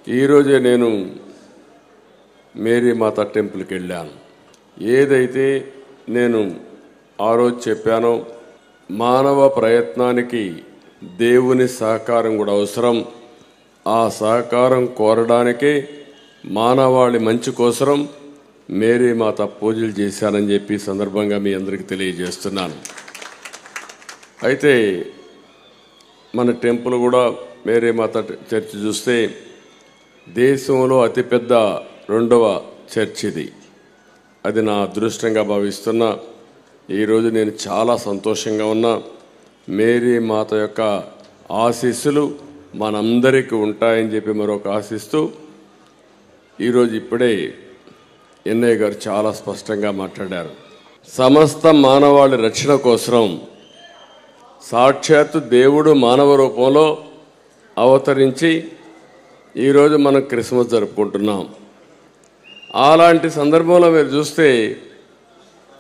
ఈరోజే నేను మేరీ మాత టెంపుల్కి వెళ్ళాను. ఏదైతే నేను ఆ రోజు చెప్పానో మానవ ప్రయత్నానికి దేవుని సహకారం కూడా అవసరం. ఆ సహకారం కోరడానికే మానవాళి మంచి కోసం మేరీ మాత పూజలు చేశానని చెప్పి సందర్భంగా మీ అందరికీ తెలియజేస్తున్నాను. అయితే మన టెంపుల్ కూడా మేరీ మాత చర్చి చూస్తే దేశంలో అతిపెద్ద 2వ చర్చ్ ఇది. అది నా అదృష్టంగా భావిస్తున్నా. ఈరోజు నేను చాలా సంతోషంగా ఉన్నా. మేరీ మాత యొక్క ఆశీస్సులు మనందరికీ ఉంటాయని చెప్పి మరొక ఆశిస్తూ ఈరోజు ఇప్పుడే ఎన్ఐ గారు చాలా స్పష్టంగా మాట్లాడారు. సమస్త మానవాళి రక్షణ కోసం సాక్షాత్తు దేవుడు మానవ రూపంలో అవతరించి ఈరోజు మనం క్రిస్మస్ జరుపుకుంటున్నాం. అలాంటి సందర్భంలో మీరు చూస్తే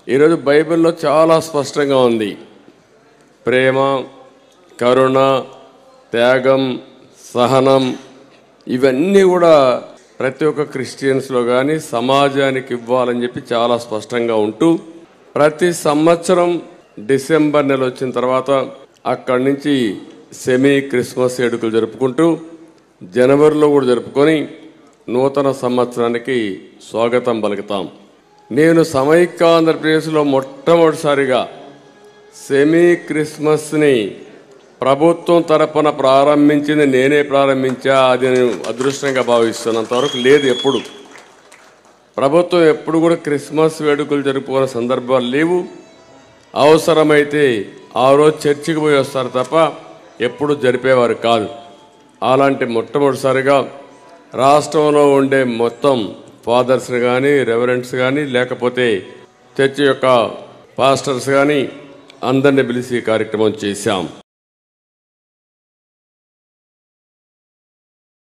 ఈరోజు బైబిల్లో చాలా స్పష్టంగా ఉంది. ప్రేమ, కరుణ, త్యాగం, సహనం ఇవన్నీ కూడా ప్రతి ఒక్క క్రిస్టియన్స్లో కానీ సమాజానికి ఇవ్వాలని చెప్పి చాలా స్పష్టంగా ఉంటూ ప్రతి సంవత్సరం డిసెంబర్ నెల వచ్చిన తర్వాత అక్కడి నుంచి సెమీ క్రిస్మస్ వేడుకలు జరుపుకుంటూ జనవరిలో కూడా జరుపుకొని నూతన సంవత్సరానికి స్వాగతం పలుకుతాం. నేను సమైక్య ఆంధ్రప్రదేశ్లో మొట్టమొదటిసారిగా సెమీ క్రిస్మస్ని ప్రభుత్వం తరపున ప్రారంభించింది నేనే ప్రారంభించా. అది నేను అదృష్టంగా భావిస్తున్నంతవరకు లేదు. ఎప్పుడు ప్రభుత్వం ఎప్పుడు కూడా క్రిస్మస్ వేడుకలు జరుపుకునే సందర్భాలు లేవు. అవసరమైతే ఆ రోజు చర్చికి పోయి వస్తారు తప్ప ఎప్పుడు జరిపేవారు కాదు. అలాంటి మొట్టమొదటిసారిగా రాష్ట్రంలో ఉండే మొత్తం ఫాదర్స్ కానీ రెవరెంట్స్ కానీ లేకపోతే చర్చి యొక్క పాస్టర్స్ కానీ అందరిని పిలిచి కార్యక్రమం చేశాం.